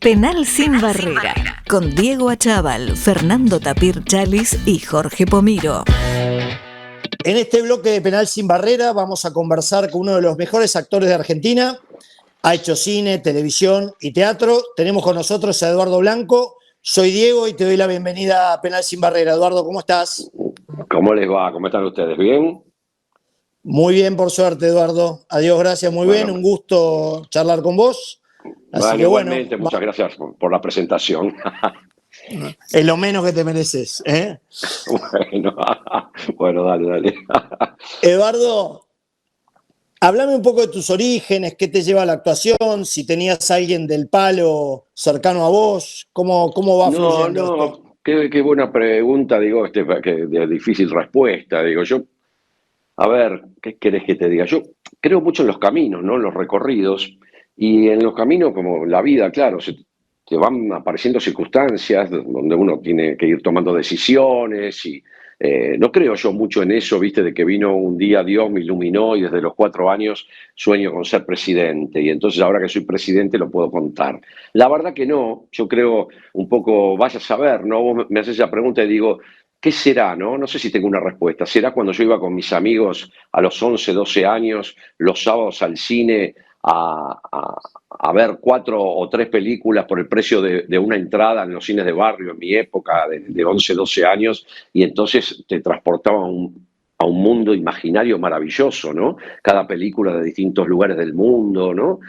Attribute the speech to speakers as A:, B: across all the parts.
A: Penal sin barrera, con Diego Achával, Fernando Tapir Chalis y Jorge Pomiro.
B: En este bloque de Penal sin barrera vamos a conversar con uno de los mejores actores de Argentina. Ha hecho cine, televisión y teatro. Tenemos con nosotros a Eduardo Blanco. Soy Diego y te doy la bienvenida a Penal sin barrera. Eduardo, ¿cómo estás?
C: ¿Cómo les va? ¿Cómo están ustedes? ¿Bien?
B: Muy bien, por suerte, Eduardo. Adiós, gracias, muy bien. Un gusto charlar con vos.
C: Así que igualmente, muchas gracias por la presentación.
B: Es lo menos que te mereces, ¿eh?
C: Bueno, dale.
B: Eduardo, háblame un poco de tus orígenes, qué te lleva a la actuación, si tenías a alguien del palo cercano a vos, cómo va fluyendo esto.
C: Qué buena pregunta, digo, que de difícil respuesta, digo yo. A ver, ¿qué querés que te diga? Yo creo mucho en los caminos, ¿no? En los recorridos. Y en los caminos, como la vida, claro, te van apareciendo circunstancias donde uno tiene que ir tomando decisiones y no creo yo mucho en eso, viste, de que vino un día Dios, me iluminó y desde los 4 años sueño con ser presidente y entonces ahora que soy presidente lo puedo contar. La verdad que no, yo creo un poco, vaya a saber, ¿no? Vos me haces esa pregunta y digo, ¿qué será, no? No sé si tengo una respuesta. ¿Será cuando yo iba con mis amigos a los 11, 12 años, los sábados al cine a ver 4 o 3 películas por el precio de una entrada en los cines de barrio en mi época de 11, 12 años y entonces te transportaba a un mundo imaginario maravilloso, ¿no? Cada película de distintos lugares del mundo, ¿no?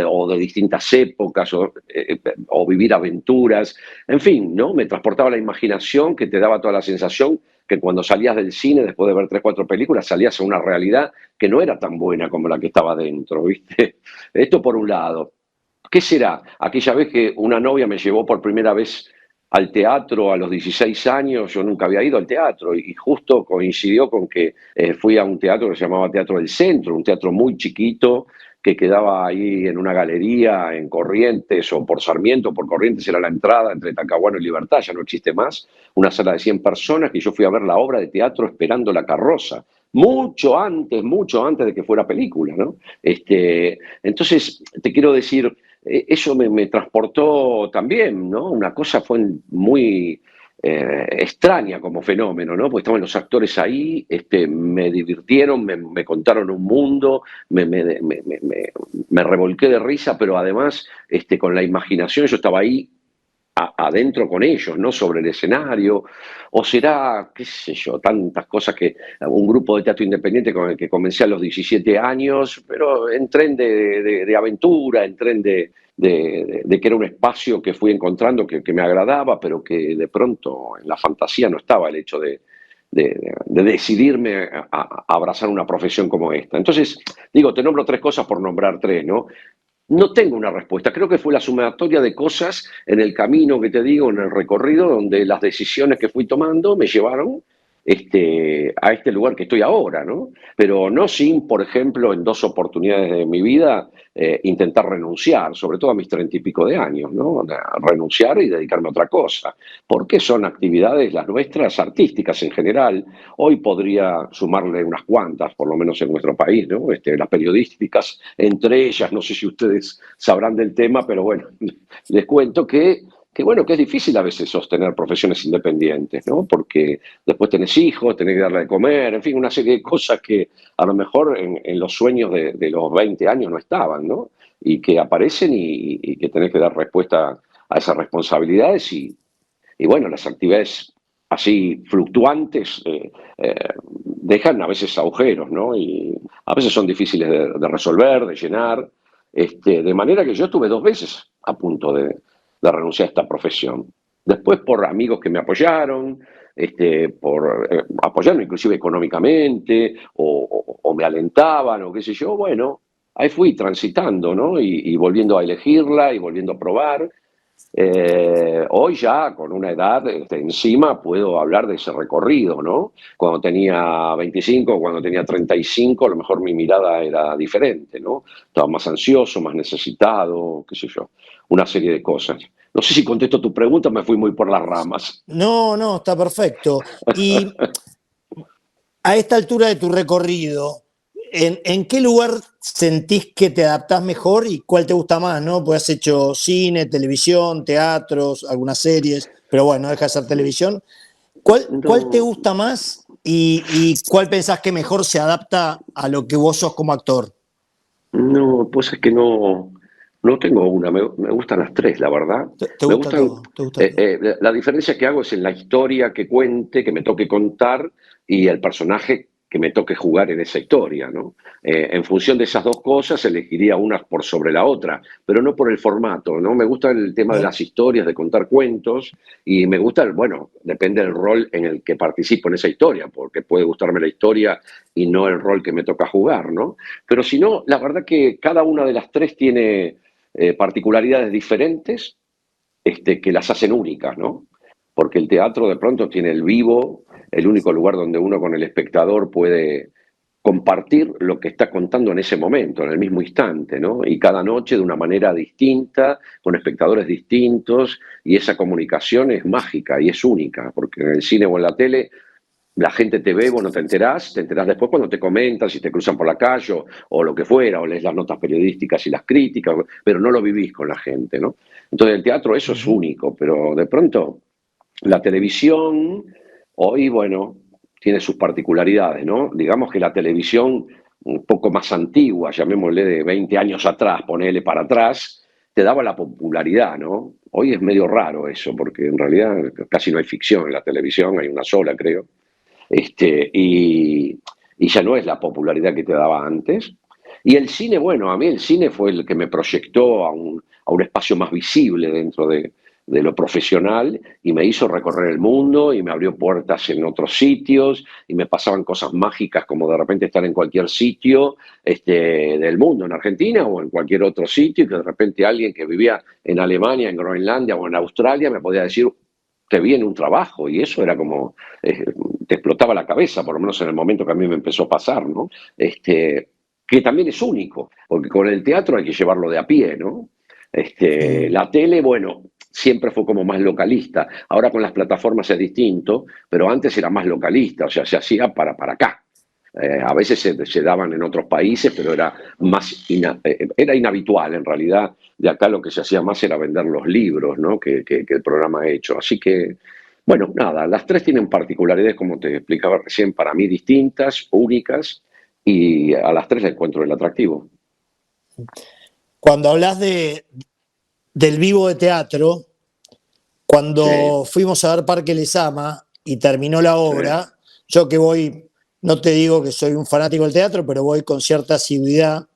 C: O de distintas épocas, o vivir aventuras, en fin, ¿no? Me transportaba la imaginación que te daba toda la sensación que cuando salías del cine, después de ver 3, 4 películas, salías a una realidad que no era tan buena como la que estaba dentro, ¿viste? Esto por un lado. ¿Qué será? Aquella vez que una novia me llevó por primera vez al teatro a los 16 años, yo nunca había ido al teatro y justo coincidió con que fui a un teatro que se llamaba Teatro del Centro, un teatro muy chiquito que quedaba ahí en una galería en Corrientes o por Sarmiento, por Corrientes era la entrada entre Talcahuano y Libertad, ya no existe más, una sala de 100 personas que yo fui a ver la obra de teatro Esperando la carroza, mucho antes de que fuera película, ¿no? Entonces, te quiero decir, eso me transportó también, ¿no? Una cosa fue muy extraña como fenómeno, ¿no? Porque estaban los actores ahí, me divirtieron, me contaron un mundo, me revolqué de risa, pero además con la imaginación yo estaba ahí adentro con ellos, ¿no? Sobre el escenario, o será, qué sé yo, tantas cosas que un grupo de teatro independiente con el que comencé a los 17 años, pero en tren de aventura, en tren de que era un espacio que fui encontrando que me agradaba, pero que de pronto en la fantasía no estaba el hecho de decidirme a abrazar una profesión como esta. Entonces, digo, te nombro 3 cosas por nombrar 3, ¿no? No tengo una respuesta, creo que fue la sumatoria de cosas en el camino que te digo, en el recorrido, donde las decisiones que fui tomando me llevaron a este lugar que estoy ahora, ¿no? Pero no sin, por ejemplo, en 2 oportunidades de mi vida, intentar renunciar, sobre todo a mis 30 y pico de años, ¿no? Renunciar y dedicarme a otra cosa, porque son actividades, las nuestras, artísticas en general. Hoy podría sumarle unas cuantas, por lo menos en nuestro país, ¿no? Las periodísticas, entre ellas, no sé si ustedes sabrán del tema, pero bueno, les cuento bueno, que es difícil a veces sostener profesiones independientes, ¿no? Porque después tenés hijos, tenés que darle de comer, en fin, una serie de cosas que a lo mejor en los sueños de los 20 años no estaban, ¿no? Y que aparecen y que tenés que dar respuesta a esas responsabilidades y bueno, las actividades así fluctuantes dejan a veces agujeros, ¿no? Y a veces son difíciles de resolver, de llenar, de manera que yo estuve 2 veces a punto de renunciar a esta profesión. Después por amigos que me apoyaron, por apoyarme inclusive económicamente, o me alentaban, o qué sé yo, bueno, ahí fui transitando, ¿no? Y volviendo a elegirla y volviendo a probar. Hoy ya con una edad encima puedo hablar de ese recorrido, ¿no? Cuando tenía 25, cuando tenía 35, a lo mejor mi mirada era diferente, ¿no? Estaba más ansioso, más necesitado, qué sé yo, una serie de cosas. No sé si contesto tu pregunta, me fui muy por las ramas.
B: No, está perfecto. Y a esta altura de tu recorrido, ¿En qué lugar sentís que te adaptás mejor y cuál te gusta más, ¿no? Pues has hecho cine, televisión, teatros, algunas series, pero bueno, no deja de ser televisión. ¿Cuál te
C: No,
B: gusta más y cuál pensás que mejor se adapta a lo que vos sos como actor?
C: no, pues es que no tengo una, me gustan las tres, la verdad.
B: ¿Te
C: Me
B: gusta
C: gustan,
B: todo? ¿Te gusta todo?
C: la diferencia que hago es en la historia que cuente, que me toque contar y el personaje que me toque jugar en esa historia, ¿no? En función de esas dos cosas elegiría una por sobre la otra, pero no por el formato, ¿no? Me gusta el tema de
B: Bien.
C: las historias, de contar cuentos y me gusta, bueno, depende del rol en el que participo en esa historia, porque puede gustarme la historia y no el rol que me toca jugar, ¿no? Pero si no, la verdad que cada una de las tres tiene particularidades diferentes que las hacen únicas, ¿no? Porque el teatro de pronto tiene el vivo, el único lugar donde uno con el espectador puede compartir lo que está contando en ese momento, en el mismo instante, ¿no? Y cada noche de una manera distinta, con espectadores distintos, y esa comunicación es mágica y es única, porque en el cine o en la tele la gente te ve, vos no te enterás después cuando te comentan, si te cruzan por la calle o lo que fuera, o lees las notas periodísticas y las críticas, pero no lo vivís con la gente, ¿no? Entonces el teatro eso es
B: Ujú.
C: único, pero de pronto la televisión hoy, bueno, tiene sus particularidades, ¿no? Digamos que la televisión un poco más antigua, llamémosle de 20 años atrás, ponele para atrás, te daba la popularidad, ¿no? Hoy es medio raro eso, porque en realidad casi no hay ficción en la televisión, hay una sola, creo. Y ya no es la popularidad que te daba antes. Y el cine, bueno, a mí el cine fue el que me proyectó a un espacio más visible dentro de lo profesional y me hizo recorrer el mundo y me abrió puertas en otros sitios y me pasaban cosas mágicas como de repente estar en cualquier sitio del mundo, en Argentina o en cualquier otro sitio y que de repente alguien que vivía en Alemania, en Groenlandia o en Australia me podía decir, te vi en un trabajo y eso era como, te explotaba la cabeza, por lo menos en el momento que a mí me empezó a pasar, ¿no? Que también es único, porque con el teatro hay que llevarlo de a pie, ¿no?
B: Mm.
C: La tele, bueno, siempre fue como más localista, ahora con las plataformas es distinto, pero antes era más localista, o sea, se hacía para acá. A veces se daban en otros países, pero era era inhabitual en realidad. De acá lo que se hacía más era vender los libros, ¿no? Que el programa ha hecho. Así que, bueno, nada, las tres tienen particularidades, como te explicaba recién, para mí distintas, únicas, y a las tres le encuentro el atractivo.
B: Cuando hablas del vivo de teatro,
C: Sí,
B: cuando fuimos a ver Parque Lesama y terminó la
C: sí.
B: obra, yo que voy, no te digo que soy un fanático del teatro, pero voy con cierta asiduidad.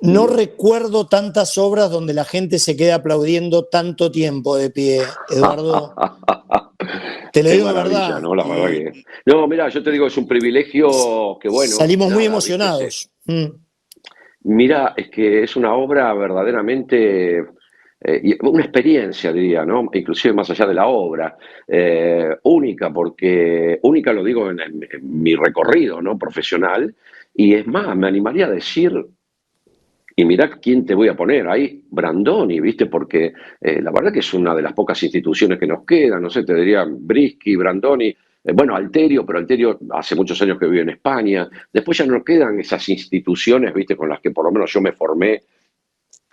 B: No
C: Mm.
B: recuerdo tantas obras donde la gente se quede aplaudiendo tanto tiempo de pie, Eduardo. Te lo
C: Qué
B: digo de
C: maravilla,
B: verdad.
C: ¿no? La verdad que. No, mira, yo te digo, es un privilegio que, bueno,
B: Salimos muy
C: nada, viste,
B: emocionados.
C: mira, es que es una obra verdaderamente, y una experiencia, diría, ¿no? Inclusive más allá de la obra, única, porque única lo digo en mi recorrido, ¿no? Profesional, y es más, me animaría a decir, y mirá quién te voy a poner ahí, Brandoni, ¿viste? Porque la verdad que es una de las pocas instituciones que nos quedan, no sé, te diría Brisky, Brandoni, bueno, Alterio, pero Alterio hace muchos años que vive en España. Después ya no quedan esas instituciones, ¿viste? Con las que por lo menos yo me formé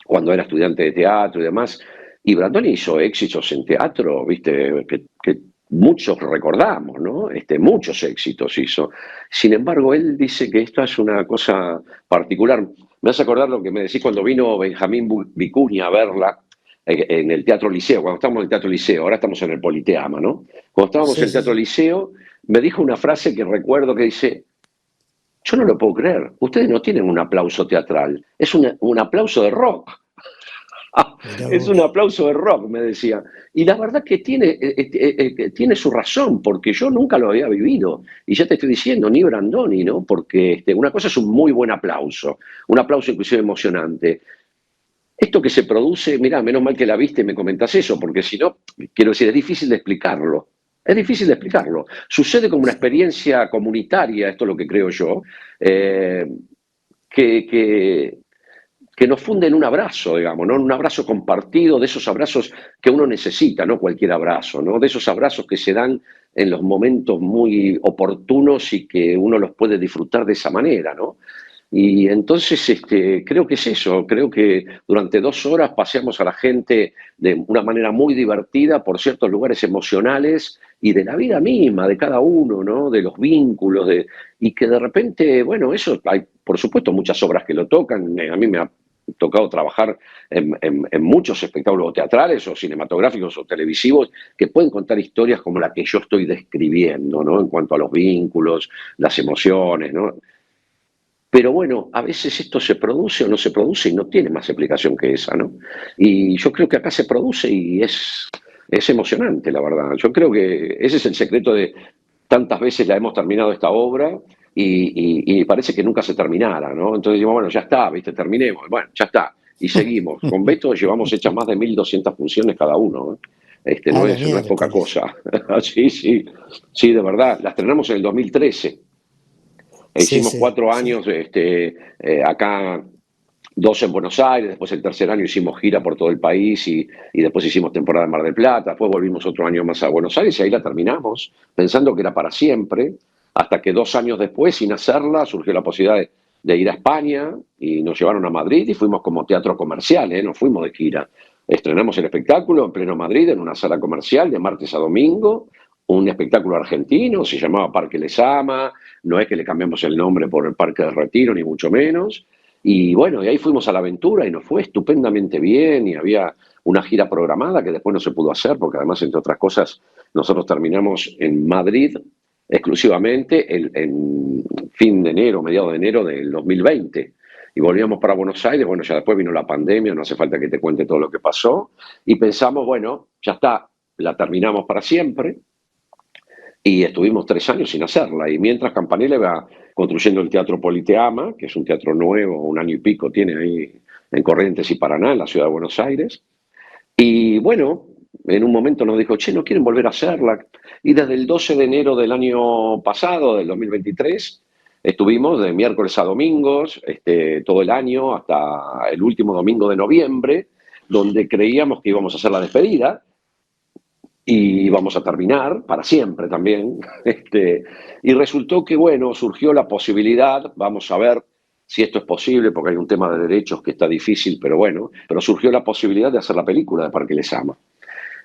C: cuando era estudiante de teatro y demás. Y Brandoni hizo éxitos en teatro, ¿viste? Que muchos recordamos, ¿no? Muchos éxitos hizo. Sin embargo, él dice que esta es una cosa particular. Me hace acordar lo que me decís cuando vino Benjamín Vicuña a verla en el Teatro Liceo, cuando estábamos en el Teatro Liceo, ahora estamos en el Politeama, ¿no? Cuando estábamos en
B: Sí,
C: el
B: sí,
C: Teatro
B: sí.
C: Liceo, me dijo una frase que recuerdo que dice, yo no lo puedo creer, ustedes no tienen un aplauso teatral, es un aplauso de rock.
B: Mirá
C: Es un
B: vos.
C: aplauso de rock, me decía. Y la verdad que tiene su razón, porque yo nunca lo había vivido. Y ya te estoy diciendo, ni Brandoni, ¿no? Porque una cosa es un muy buen aplauso, un aplauso inclusive emocionante. Esto que se produce, mirá, menos mal que la viste y me comentás eso, porque si no, quiero decir, es difícil de explicarlo. Es difícil de explicarlo. Sucede como una experiencia comunitaria, esto es lo que creo yo, eh, que, que, que nos funde en un abrazo, digamos, ¿no? Un abrazo compartido, de esos abrazos que uno necesita, no cualquier abrazo, ¿no? De esos abrazos que se dan en los momentos muy oportunos y que uno los puede disfrutar de esa manera, ¿no? Y entonces creo que es eso, creo que durante 2 horas paseamos a la gente de una manera muy divertida por ciertos lugares emocionales y de la vida misma, de cada uno, ¿no? De los vínculos, y que de repente, bueno, eso, hay por supuesto muchas obras que lo tocan, a mí me ha tocado trabajar en muchos espectáculos teatrales o cinematográficos o televisivos que pueden contar historias como la que yo estoy describiendo, ¿no? En cuanto a los vínculos, las emociones, ¿no? Pero bueno, a veces esto se produce o no se produce y no tiene más explicación que esa, ¿no? Y yo creo que acá se produce y es emocionante, la verdad. Yo creo que ese es el secreto de tantas veces la hemos terminado esta obra y parece que nunca se terminara, ¿no? Entonces decimos, bueno, ya está, ¿viste? Terminemos. Bueno, ya está. Y seguimos. Con Beto llevamos hechas más de 1.200 funciones cada uno, ¿eh?
B: A la
C: No es poca
B: miércoles.
C: cosa. Sí, sí, sí, de verdad. Las estrenamos en el 2013.
B: Sí,
C: Hicimos
B: sí,
C: 4 años acá, 2 en Buenos Aires, después el tercer año hicimos gira por todo el país y después hicimos temporada en Mar del Plata, después volvimos otro año más a Buenos Aires y ahí la terminamos, pensando que era para siempre, hasta que 2 años después, sin hacerla, surgió la posibilidad de ir a España y nos llevaron a Madrid y fuimos como teatro comercial, ¿eh? No fuimos de gira. Estrenamos el espectáculo en pleno Madrid, en una sala comercial, de martes a domingo, un espectáculo argentino, se llamaba Parque Lesama, no es que le cambiamos el nombre por el Parque del Retiro, ni mucho menos. Y bueno, y ahí fuimos a la aventura y nos fue estupendamente bien y había una gira programada que después no se pudo hacer porque además, entre otras cosas, nosotros terminamos en Madrid exclusivamente en fin de enero, mediados de enero del 2020. Y volvíamos para Buenos Aires, bueno, ya después vino la pandemia, no hace falta que te cuente todo lo que pasó. Y pensamos, bueno, ya está, la terminamos para siempre y estuvimos 3 años sin hacerla. Y mientras Campanella va construyendo el Teatro Politeama, que es un teatro nuevo, 1 año y pico tiene ahí en Corrientes y Paraná, en la ciudad de Buenos Aires. Y bueno, en un momento nos dijo, che, ¿no quieren volver a hacerla? Y desde el 12 de enero del año pasado, del 2023, estuvimos de miércoles a domingos, todo el año, hasta el último domingo de noviembre, donde creíamos que íbamos a hacer la despedida, y vamos a terminar para siempre también. Y resultó que, bueno, surgió la posibilidad, vamos a ver si esto es posible, porque hay un tema de derechos que está difícil, pero bueno, pero surgió la posibilidad de hacer la película de Parque Lesama.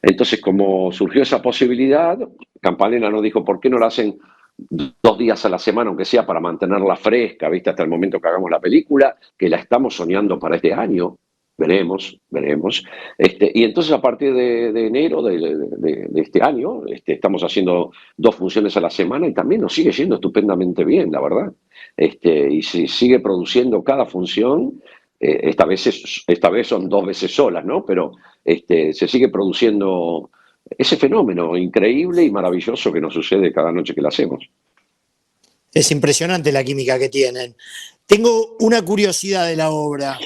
C: Entonces, como surgió esa posibilidad, Campanella nos dijo, ¿por qué no la hacen 2 días a la semana, aunque sea para mantenerla fresca, ¿viste? Hasta el momento que hagamos la película, que la estamos soñando para este año. Veremos, veremos. Y entonces a partir de enero de este año estamos haciendo 2 funciones a la semana y también nos sigue yendo estupendamente bien, la verdad. Y se sigue produciendo cada función. Esta vez son 2 veces solas, ¿no? Pero se sigue produciendo ese fenómeno increíble y maravilloso que nos sucede cada noche que la hacemos.
B: es impresionante la química que tienen. Tengo una curiosidad de la obra.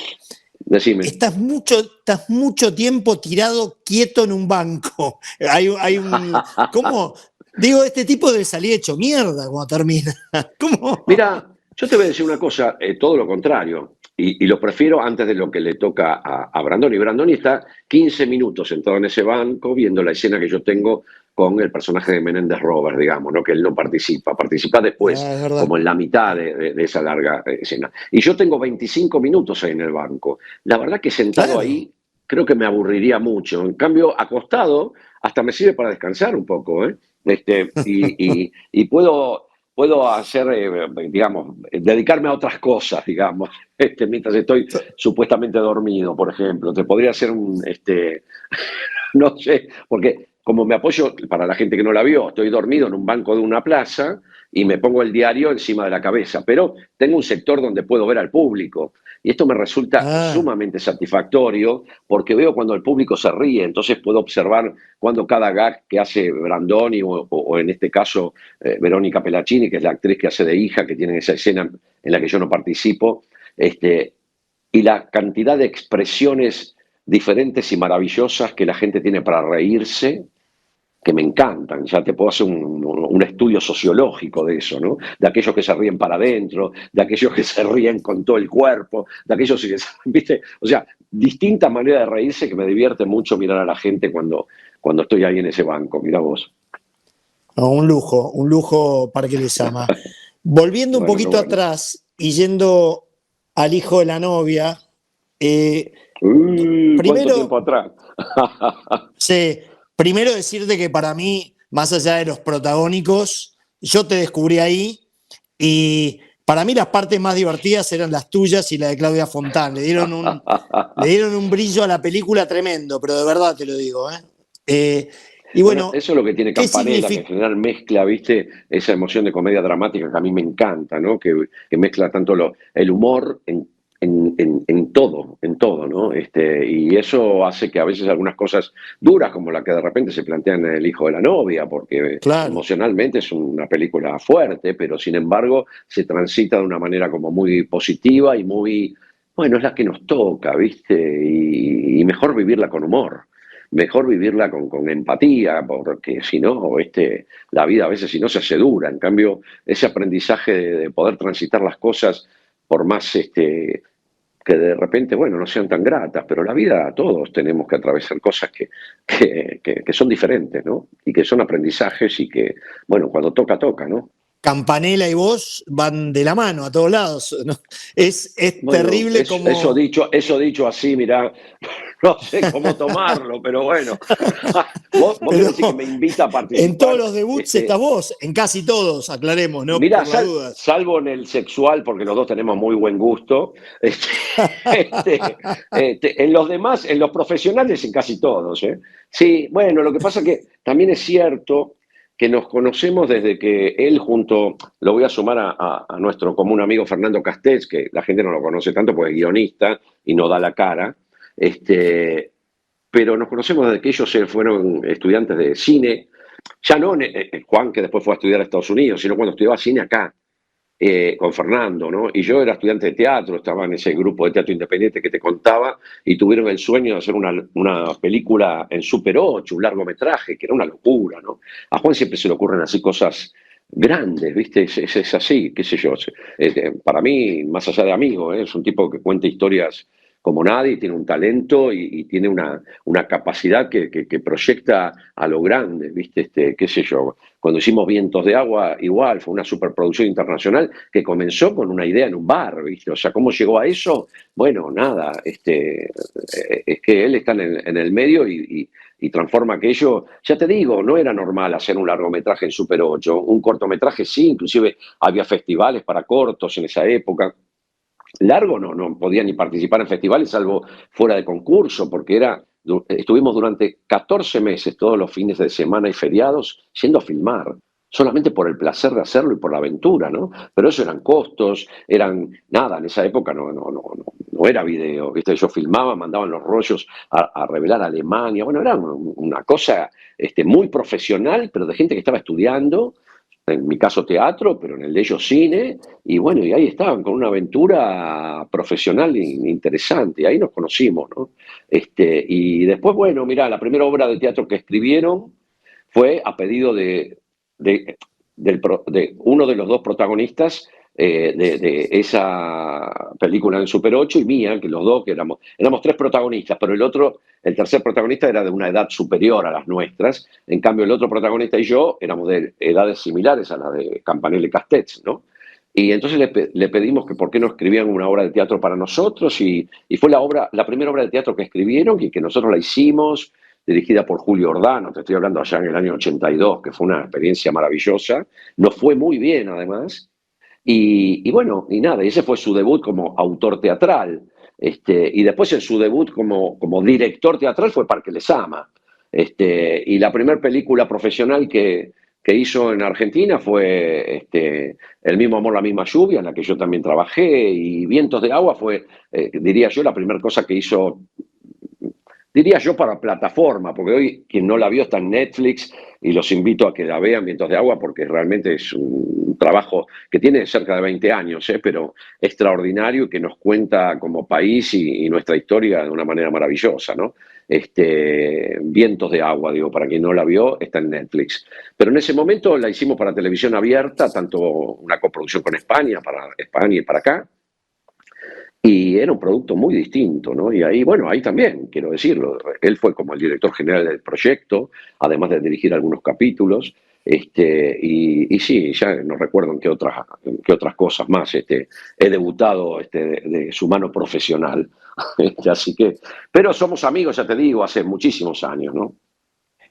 C: Decime.
B: Estás mucho tiempo tirado quieto en un banco. Hay un. ¿Cómo? Digo, este tipo debe salir hecho mierda cuando termina. ¿Cómo?
C: Mira, yo te voy a decir una cosa, todo lo contrario, y lo prefiero antes de lo que le toca a Brandoni. Brandoni está 15 minutos sentado en ese banco viendo la escena que yo tengo con el personaje de Menéndez Roberts, digamos, ¿no? Que él no participa, participa después,
B: Es verdad.
C: como en la mitad de esa larga escena. Y yo tengo 25 minutos ahí en el banco. La verdad que sentado
B: Claro.
C: ahí creo que me aburriría mucho. En cambio, acostado, hasta me sirve para descansar un poco, ¿eh? Y puedo hacer, digamos, dedicarme a otras cosas, digamos, mientras estoy supuestamente dormido, por ejemplo. Te podría hacer no sé, porque como me apoyo, para la gente que no la vio, estoy dormido en un banco de una plaza y me pongo el diario encima de la cabeza, pero tengo un sector donde puedo ver al público. Y esto me resulta
B: Ah,
C: sumamente satisfactorio porque veo cuando el público se ríe, entonces puedo observar cuando cada gag que hace Brandoni o en este caso Verónica Pelaccini, que es la actriz que hace de hija, que tiene esa escena en la que yo no participo, y la cantidad de expresiones diferentes y maravillosas que la gente tiene para reírse, que me encantan. Ya te puedo hacer un estudio sociológico de eso, ¿no? De aquellos que se ríen para adentro, de aquellos que se ríen con todo el cuerpo, de aquellos que, ¿viste? O sea, distintas maneras de reírse que me divierte mucho mirar a la gente cuando estoy ahí en ese banco. Mira vos.
B: No, un lujo Parque Lezama. Volviendo un
C: Bueno, qué
B: poquito
C: bueno.
B: atrás y yendo al hijo de la novia, eh,
C: ¿Cuánto
B: primero,
C: tiempo atrás?
B: sí, primero decirte que para mí, más allá de los protagónicos, yo te descubrí ahí y para mí las partes más divertidas eran las tuyas y la de Claudia Fontán. Le dieron un brillo a la película tremendo, pero de verdad te lo digo, ¿eh? Y
C: Bueno,
B: bueno,
C: eso es lo que tiene
B: ¿qué
C: Campanella, que en
B: significa?
C: general mezcla, ¿viste? Esa emoción de comedia dramática que a mí me encanta, ¿no? Que mezcla tanto el humor en todo, ¿no? Y eso hace que a veces algunas cosas duras, como la que de repente se plantean en El hijo de la novia, porque
B: Claro.
C: emocionalmente es una película fuerte, pero sin embargo se transita de una manera como muy positiva y muy, bueno, es la que nos toca, ¿viste? Y mejor vivirla con humor. Mejor vivirla con empatía, porque si no, la vida a veces si no se hace dura. En cambio, ese aprendizaje de poder transitar las cosas, por más que de repente, bueno, no sean tan gratas, pero la vida todos tenemos que atravesar cosas que son diferentes, ¿no? Y que son aprendizajes y que, bueno, cuando toca, toca, ¿no?
B: Campanella y vos van de la mano a todos lados, ¿no? Es
C: Bueno,
B: terrible como...
C: eso dicho así, mirá, no sé cómo tomarlo, pero bueno, vos
B: Pero
C: querés decir que me invita a
B: en todos
C: participar.
B: los debuts estás vos, en casi todos, aclaremos, ¿no?
C: Mira,
B: Por las dudas.
C: salvo en el sexual, porque los dos tenemos muy buen gusto, en los demás, en los profesionales, en casi todos, ¿eh? Sí, bueno, lo que pasa que también es cierto que nos conocemos desde que él lo voy a sumar a nuestro común amigo Fernando Castells, que la gente no lo conoce tanto porque es guionista y no da la cara, pero nos conocemos desde que ellos fueron estudiantes de cine, ya no Juan, que después fue a estudiar a Estados Unidos, sino cuando estudiaba cine acá, con Fernando, ¿no? Y yo era estudiante de teatro, estaba en ese grupo de teatro independiente que te contaba, y tuvieron el sueño de hacer una película en Super 8, un largometraje, que era una locura, ¿no? A Juan siempre se le ocurren así cosas grandes, ¿viste? Es así, qué sé yo. Para mí, más allá de amigo, es un tipo que cuenta historias como nadie, tiene un talento y tiene una capacidad que proyecta a lo grande, ¿viste? Qué sé yo. Cuando hicimos Vientos de Agua, igual, fue una superproducción internacional que comenzó con una idea en un bar, ¿viste? O sea, ¿cómo llegó a eso? Bueno, nada, es que él está en el medio y transforma aquello. Ya te digo, no era normal hacer un largometraje en Super 8, un cortometraje sí, inclusive había festivales para cortos en esa época. Largo no podía ni participar en festivales salvo fuera de concurso, porque estuvimos durante 14 meses, todos los fines de semana y feriados, yendo a filmar, solamente por el placer de hacerlo y por la aventura, ¿no? Pero eso eran costos, nada, en esa época no era video, ¿viste? Ellos filmaban, mandaban los rollos a revelar a Alemania, bueno, era una cosa muy profesional, pero de gente que estaba estudiando, en mi caso teatro, pero en el de ellos cine, y bueno, y ahí estaban con una aventura profesional interesante, y ahí nos conocimos, ¿no? Y después, bueno, mirá, la primera obra de teatro que escribieron fue a pedido de, de uno de los dos protagonistas de esa película en Super 8 y mía, que los dos, que éramos tres protagonistas, pero el tercer protagonista era de una edad superior a las nuestras, en cambio el otro protagonista y yo éramos de edades similares a la de Campanella y Castells, ¿no? Y entonces le pedimos que por qué no escribían una obra de teatro para nosotros y fue la primera obra de teatro que escribieron y que nosotros la hicimos, dirigida por Julio Ordano, te estoy hablando allá en el año 82, que fue una experiencia maravillosa. Nos fue muy bien, además. Y bueno, y nada, y ese fue su debut como autor teatral. Y después en su debut como director teatral fue Parque Lezama. Y la primera película profesional que hizo en Argentina fue El mismo amor, la misma lluvia, en la que yo también trabajé, y Vientos de Agua fue, diría yo, la primera cosa que hizo, diría yo, para plataforma, porque hoy quien no la vio está en Netflix y los invito a que la vean, Vientos de Agua, porque realmente es un trabajo que tiene cerca de 20 años, pero extraordinario y que nos cuenta como país y nuestra historia de una manera maravillosa, ¿no? Vientos de Agua, digo, para quien no la vio, está en Netflix. Pero en ese momento la hicimos para televisión abierta, tanto una coproducción con España, para España y para acá, y era un producto muy distinto, ¿no? Y ahí, bueno, ahí también, quiero decirlo, él fue como el director general del proyecto, además de dirigir algunos capítulos, Y sí, ya no recuerdo en qué otras cosas más he debutado de su mano profesional. Así que, pero somos amigos, ya te digo, hace muchísimos años, ¿no?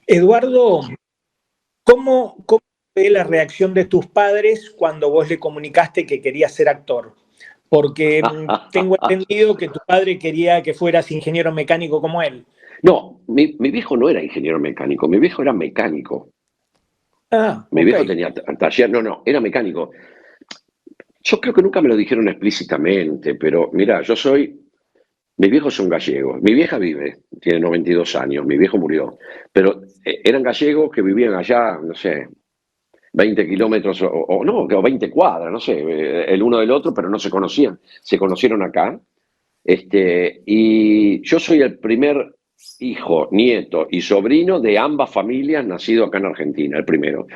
D: Eduardo, ¿cómo fue la reacción de tus padres cuando vos le comunicaste que querías ser actor? Porque tengo entendido que tu padre quería que fueras ingeniero mecánico como él.
C: No, mi viejo no era ingeniero mecánico, mi viejo era mecánico.
D: Ah,
C: Mi
D: ok.
C: viejo tenía taller, no, era mecánico. Yo creo que nunca me lo dijeron explícitamente, pero mira, mis viejos son gallegos, mi vieja vive, tiene 92 años, mi viejo murió, pero eran gallegos que vivían allá, no sé, 20 kilómetros o 20 cuadras, no sé, el uno del otro, pero no se conocían, se conocieron acá. Y yo soy el primer hijo, nieto y sobrino de ambas familias nacido acá en Argentina, el primero.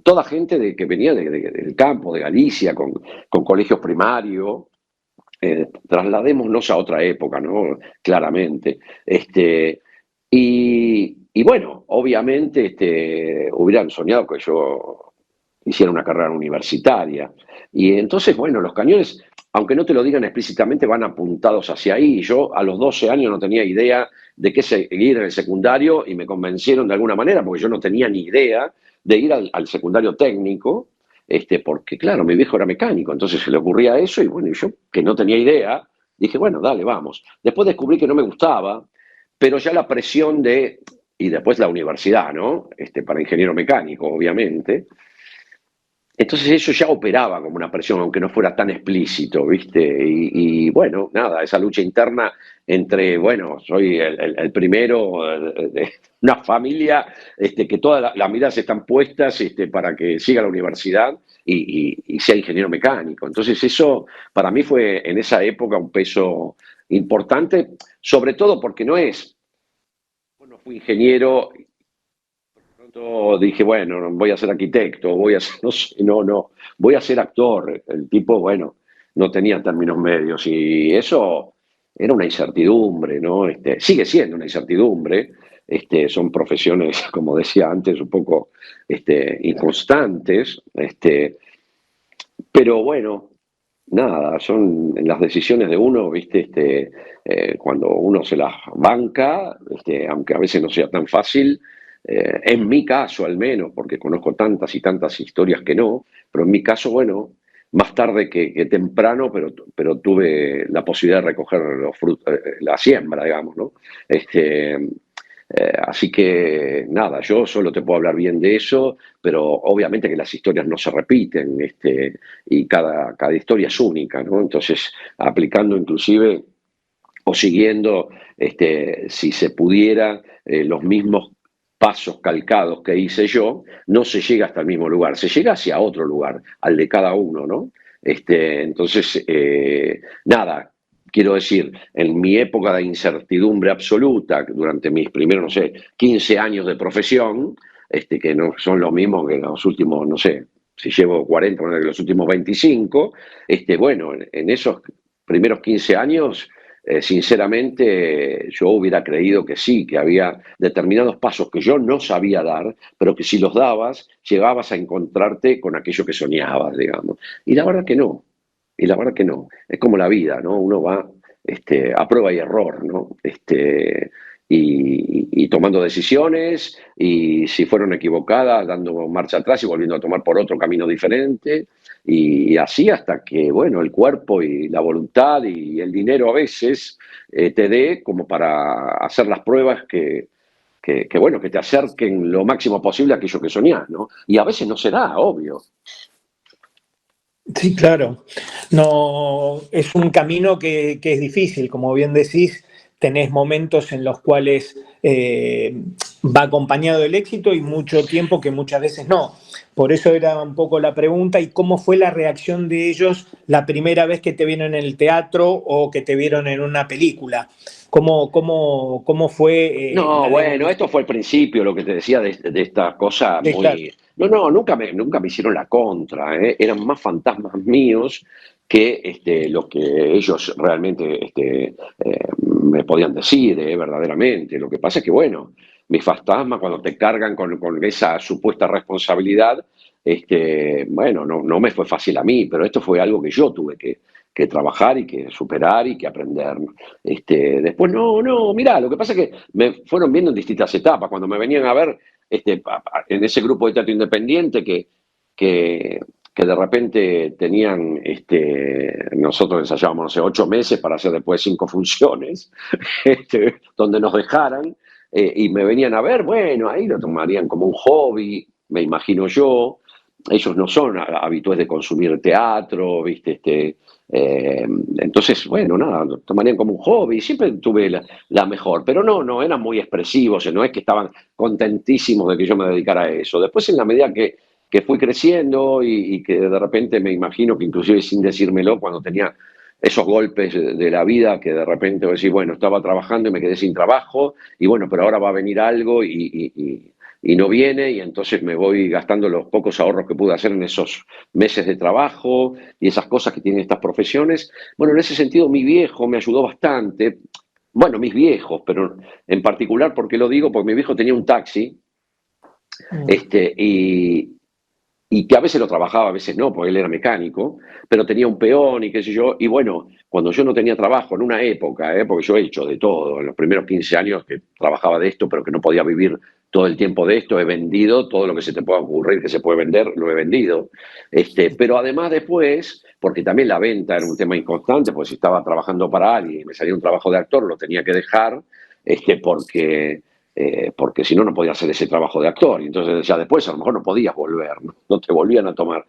C: Toda gente que venía del campo, de Galicia, con colegios primarios. Trasladémonos a otra época, ¿no? Claramente. Y bueno, obviamente hubieran soñado que yo hiciera una carrera universitaria. Y entonces, bueno, los cañones, aunque no te lo digan explícitamente, van apuntados hacia ahí. Y yo a los 12 años no tenía idea de qué seguir en el secundario y me convencieron de alguna manera, porque yo no tenía ni idea de ir al secundario técnico, porque claro, mi viejo era mecánico, entonces se le ocurría eso y bueno, y yo que no tenía idea, dije, bueno, dale, vamos. Después descubrí que no me gustaba, pero ya la presión y después la universidad, ¿no? Para ingeniero mecánico, obviamente. Entonces eso ya operaba como una presión, aunque no fuera tan explícito, ¿viste? Y bueno, nada, esa lucha interna entre, bueno, soy el primero de una familia que todas las miradas están puestas para que siga la universidad y sea ingeniero mecánico. Entonces eso para mí fue en esa época un peso importante, sobre todo porque no fui ingeniero. Pronto dije, bueno, voy a ser arquitecto, voy a ser, no sé, no, voy a ser actor. El tipo, bueno, no tenía términos medios y eso era una incertidumbre, ¿no? Sigue siendo una incertidumbre. Son profesiones, como decía antes, un poco inconstantes. Pero bueno, nada, son las decisiones de uno, ¿viste? Cuando uno se las banca, aunque a veces no sea tan fácil, en mi caso al menos, porque conozco tantas y tantas historias que no, pero en mi caso, bueno, más tarde que temprano, pero tuve la posibilidad de recoger los frutos, la siembra, digamos, ¿no? Así que nada, yo solo te puedo hablar bien de eso, pero obviamente que las historias no se repiten, y cada historia es única, ¿no? Entonces, aplicando inclusive o siguiendo, si se pudiera, los mismos pasos calcados que hice yo, no se llega hasta el mismo lugar, se llega hacia otro lugar, al de cada uno, ¿no? Entonces, nada, quiero decir, en mi época de incertidumbre absoluta, durante mis primeros, no sé, 15 años de profesión, que no son lo mismo que los últimos, no sé, si llevo 40, bueno, que los últimos 25, bueno, en esos primeros 15 años, sinceramente, yo hubiera creído que sí, que había determinados pasos que yo no sabía dar, pero que si los dabas, llegabas a encontrarte con aquello que soñabas, digamos. Y la verdad que no, y la verdad que no. Es como la vida, ¿no? Uno va a prueba y error, ¿no? Y tomando decisiones, y si fueron equivocadas, dando marcha atrás y volviendo a tomar por otro camino diferente, y así hasta que, bueno, el cuerpo y la voluntad y el dinero a veces te dé como para hacer las pruebas bueno, que te acerquen lo máximo posible a aquello que soñás, ¿no? Y a veces no se da, obvio.
D: Sí, claro. No, es un camino que es difícil, como bien decís, tenés momentos en los cuales va acompañado del éxito y mucho tiempo que muchas veces no. Por eso era un poco la pregunta, ¿y cómo fue la reacción de ellos la primera vez que te vieron en el teatro o que te vieron en una película? ¿Cómo fue
C: No,
D: la
C: bueno,
D: devolución?
C: esto fue el principio, lo que te decía de esta cosa
D: Sí, claro.
C: muy... No, nunca me hicieron la contra, ¿eh? Eran más fantasmas míos que lo que ellos realmente me podían decir, verdaderamente. Lo que pasa es que, bueno, mis fantasmas cuando te cargan con esa supuesta responsabilidad. Bueno, no me fue fácil a mí, pero esto fue algo que yo tuve que trabajar y que superar y que aprender. Después, mirá, lo que pasa es que me fueron viendo en distintas etapas. Cuando me venían a ver en ese grupo de teatro independiente que de repente tenían, nosotros ensayábamos, no sé, 8 meses para hacer después 5 funciones, donde nos dejaran, y me venían a ver, bueno, ahí lo tomarían como un hobby, me imagino yo. Ellos no son habituales de consumir teatro, ¿viste? Entonces, bueno, nada, lo tomarían como un hobby. Siempre tuve la mejor, pero no eran muy expresivos, no es que estaban contentísimos de que yo me dedicara a eso. Después, en la medida que fui creciendo y que de repente me imagino que inclusive sin decírmelo, cuando tenía esos golpes de la vida, que de repente decís, bueno, estaba trabajando y me quedé sin trabajo, y bueno, pero ahora va a venir algo y no viene, y entonces me voy gastando los pocos ahorros que pude hacer en esos meses de trabajo y esas cosas que tienen estas profesiones. Bueno, en ese sentido mi viejo me ayudó bastante. Bueno, mis viejos, pero en particular, ¿por qué lo digo? Porque mi viejo tenía un taxi, y que a veces lo trabajaba, a veces no, porque él era mecánico, pero tenía un peón y qué sé yo. Y bueno, cuando yo no tenía trabajo, en una época, porque yo he hecho de todo, en los primeros 15 años que trabajaba de esto, pero que no podía vivir todo el tiempo de esto, he vendido todo lo que se te pueda ocurrir que se puede vender, lo he vendido. Pero además después, porque también la venta era un tema inconstante, pues si estaba trabajando para alguien y me salía un trabajo de actor, lo tenía que dejar, porque si no, no podía hacer ese trabajo de actor. Y entonces ya después a lo mejor no podías volver, no te volvían a tomar,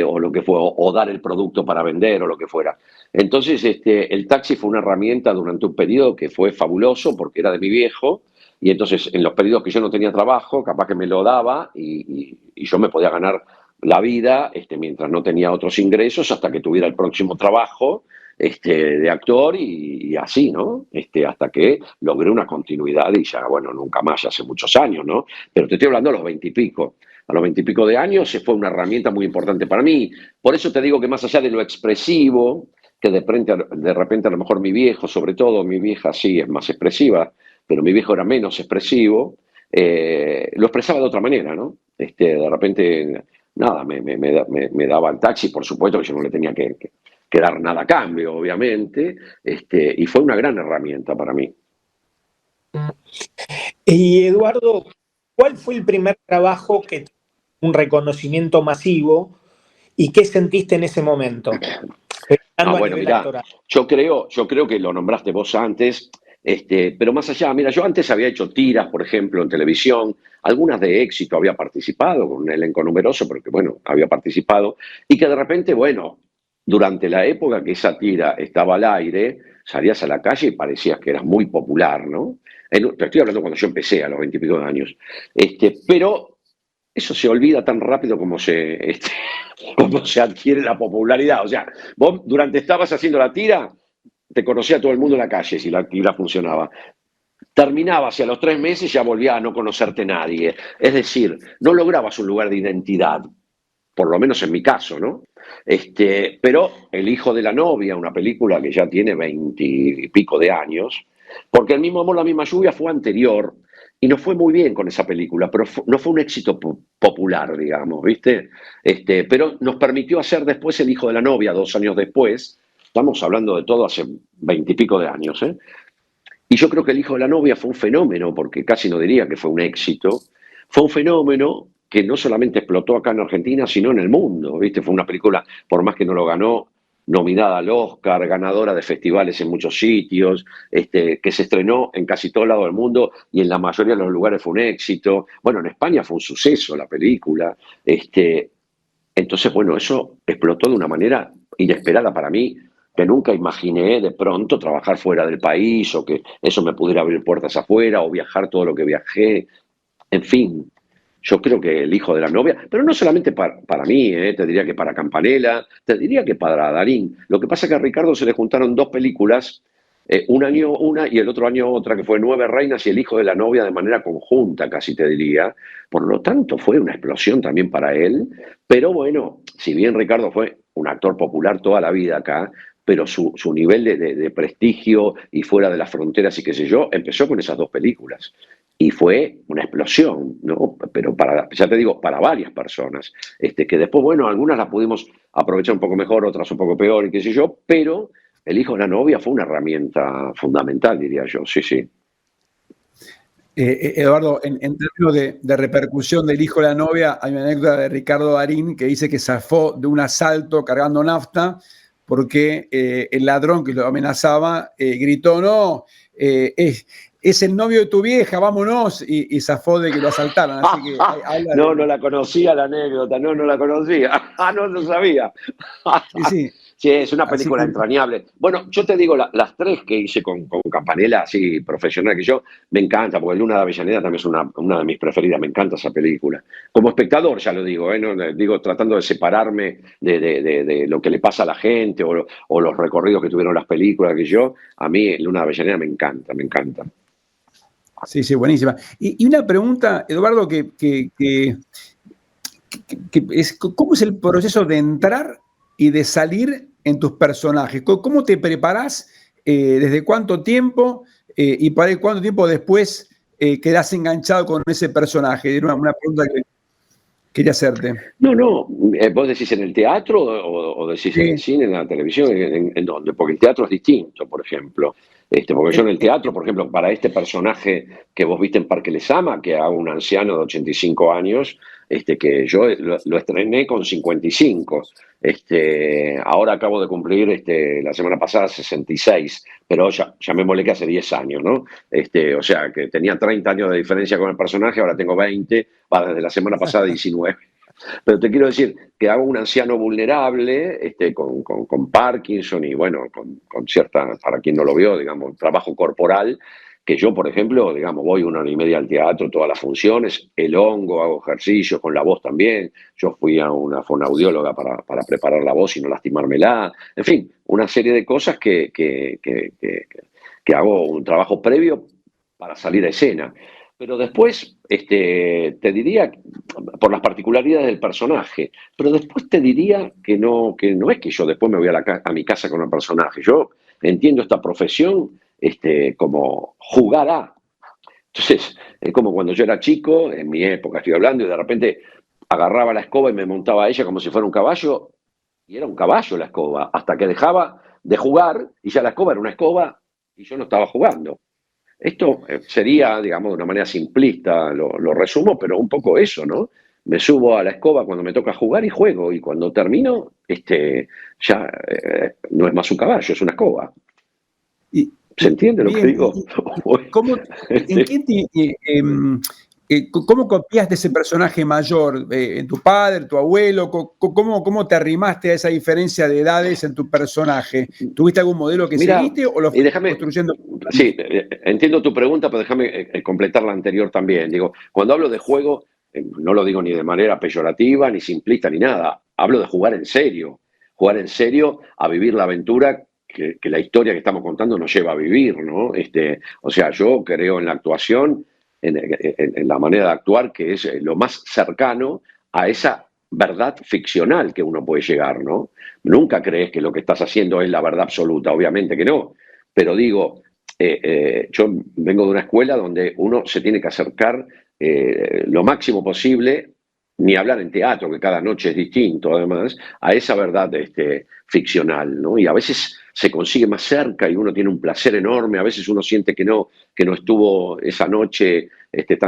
C: o lo que fue, o dar el producto para vender o lo que fuera. Entonces el taxi fue una herramienta durante un periodo que fue fabuloso porque era de mi viejo, y entonces en los periodos que yo no tenía trabajo, capaz que me lo daba y yo me podía ganar la vida mientras no tenía otros ingresos hasta que tuviera el próximo trabajo de actor y así, ¿no? Hasta que logré una continuidad y ya, bueno, nunca más, ya hace muchos años, ¿no? Pero te estoy hablando a los 20 y pico. A los 20 y pico de años fue una herramienta muy importante para mí. Por eso te digo que más allá de lo expresivo, que de repente a lo mejor mi viejo, sobre todo, mi vieja sí es más expresiva, pero mi viejo era menos expresivo, lo expresaba de otra manera, ¿no? De repente, nada, me daba el taxi, por supuesto que yo no le tenía que dar nada a cambio, obviamente, y fue una gran herramienta para mí.
D: Y Eduardo, ¿cuál fue el primer trabajo que tuvo un reconocimiento masivo y qué sentiste en ese momento?
C: Bueno, mirá, yo creo que lo nombraste vos antes, pero más allá, mira, yo antes había hecho tiras, por ejemplo, en televisión, algunas de éxito, había participado con un elenco numeroso, pero que bueno, había participado, y que de repente, bueno, durante la época que esa tira estaba al aire, salías a la calle y parecías que eras muy popular, ¿no? Te estoy hablando cuando yo empecé, a los 20 y pico de años. Pero eso se olvida tan rápido como como se adquiere la popularidad. O sea, vos durante estabas haciendo la tira, te conocía todo el mundo en la calle si la tira funcionaba. Terminabas y a los 3 meses ya volvía a no conocerte nadie. Es decir, no lograbas un lugar de identidad, por lo menos en mi caso, ¿no? Pero El hijo de la novia, una película que ya tiene 20 y pico de años, porque El mismo amor, la misma lluvia fue anterior y nos fue muy bien con esa película, pero no fue un éxito popular, digamos, ¿viste? Pero nos permitió hacer después El hijo de la novia, 2 años después. Estamos hablando de todo hace 20 y pico de años, ¿eh? Y yo creo que El hijo de la novia fue un fenómeno, porque casi no diría que fue un éxito, fue un fenómeno que no solamente explotó acá en Argentina, sino en el mundo, ¿viste? Fue una película, por más que no lo ganó, nominada al Oscar, ganadora de festivales en muchos sitios, que se estrenó en casi todo lado del mundo y en la mayoría de los lugares fue un éxito. Bueno, en España fue un suceso la película. Entonces, bueno, eso explotó de una manera inesperada para mí, que nunca imaginé de pronto trabajar fuera del país o que eso me pudiera abrir puertas afuera o viajar todo lo que viajé. En fin, yo creo que El hijo de la novia, pero no solamente para mí, te diría que para Campanella, te diría que para Darín. Lo que pasa es que a Ricardo se le juntaron 2 películas, un año una y el otro año otra, que fue Nueve Reinas y El hijo de la novia de manera conjunta, casi te diría. Por lo tanto, fue una explosión también para él. Pero bueno, si bien Ricardo fue un actor popular toda la vida acá, pero su nivel de prestigio y fuera de las fronteras y qué sé yo, empezó con esas 2 películas. Y fue una explosión, ¿no? Pero ya te digo, para varias personas. Que después, bueno, algunas las pudimos aprovechar un poco mejor, otras un poco peor, y qué sé yo, pero el hijo de la novia fue una herramienta fundamental, diría yo, sí, sí.
E: Eduardo, en términos de repercusión del hijo de la novia, hay una anécdota de Ricardo Darín que dice que zafó de un asalto cargando nafta porque el ladrón que lo amenazaba gritó, no, es el novio de tu vieja, vámonos, y zafó de que lo asaltaran. Así que
C: no, no la conocía la anécdota, no la conocía. No lo sabía.
E: Sí.
C: Sí, es una película entrañable. Bueno, yo te digo, las tres que hice con Campanella, así profesional que yo, me encanta, porque Luna de Avellaneda también es una de mis preferidas, me encanta esa película. Como espectador, ya lo digo, ¿no? Digo, tratando de separarme de lo que le pasa a la gente o los recorridos que tuvieron las películas, que yo, a mí Luna de Avellaneda me encanta, me encanta.
E: Sí, sí, buenísima. Y una pregunta, Eduardo, que es, ¿cómo es el proceso de entrar y de salir en tus personajes? ¿Cómo te preparás? ¿Desde cuánto tiempo? ¿Y para cuánto tiempo después quedás enganchado con ese personaje? Era una pregunta que quería hacerte.
C: No, vos decís en el teatro o decís en el cine, en la televisión, ¿en dónde? Porque el teatro es distinto, por ejemplo. Porque yo en el teatro, por ejemplo, para este personaje que vos viste en Parque Lesama, que hago un anciano de 85 años, que yo lo estrené con 55. Ahora acabo de cumplir la semana pasada 66, pero ya me molé que hace 10 años, ¿no? O sea, que tenía 30 años de diferencia con el personaje, ahora tengo 20, va desde la semana pasada 19. Pero te quiero decir que hago un anciano vulnerable, con Parkinson y bueno, con cierta, para quien no lo vio, digamos, trabajo corporal, que yo, por ejemplo, digamos, voy 1 hora y media al teatro, todas las funciones, elongo, hago ejercicios con la voz también, yo fui a una fonoaudióloga para preparar la voz y no lastimármela, en fin, una serie de cosas que hago un trabajo previo para salir a escena. Pero después, te diría, por las particularidades del personaje, pero después te diría que no es que yo después me voy a mi casa con el personaje. Yo entiendo esta profesión como jugar a. Entonces, es como cuando yo era chico, en mi época estoy hablando, y de repente agarraba la escoba y me montaba a ella como si fuera un caballo, y era un caballo la escoba, hasta que dejaba de jugar, y ya la escoba era una escoba, y yo no estaba jugando. Esto sería, digamos, de una manera simplista, lo resumo, pero un poco eso, ¿no? Me subo a la escoba cuando me toca jugar y juego, y cuando termino, ya no es más un caballo, es una escoba. ¿Se entiende lo que digo?
E: ¿Cómo copiaste ese personaje mayor? ¿Tu padre, tu abuelo? ¿Cómo te arrimaste a esa diferencia de edades en tu personaje? ¿Tuviste algún modelo que seguiste o lo fuiste construyendo?
C: Sí, entiendo tu pregunta, pero déjame completar la anterior también. Digo, cuando hablo de juego, no lo digo ni de manera peyorativa, ni simplista, ni nada. Hablo de jugar en serio a vivir la aventura que la historia que estamos contando nos lleva a vivir, ¿no? O sea, yo creo en la actuación, en la manera de actuar que es lo más cercano a esa verdad ficcional que uno puede llegar, ¿no? Nunca crees que lo que estás haciendo es la verdad absoluta, obviamente que no, pero digo, yo vengo de una escuela donde uno se tiene que acercar lo máximo posible, ni hablar en teatro, que cada noche es distinto además, a esa verdad ficcional, ¿no? Y a veces se consigue más cerca y uno tiene un placer enorme, a veces uno siente que no estuvo esa noche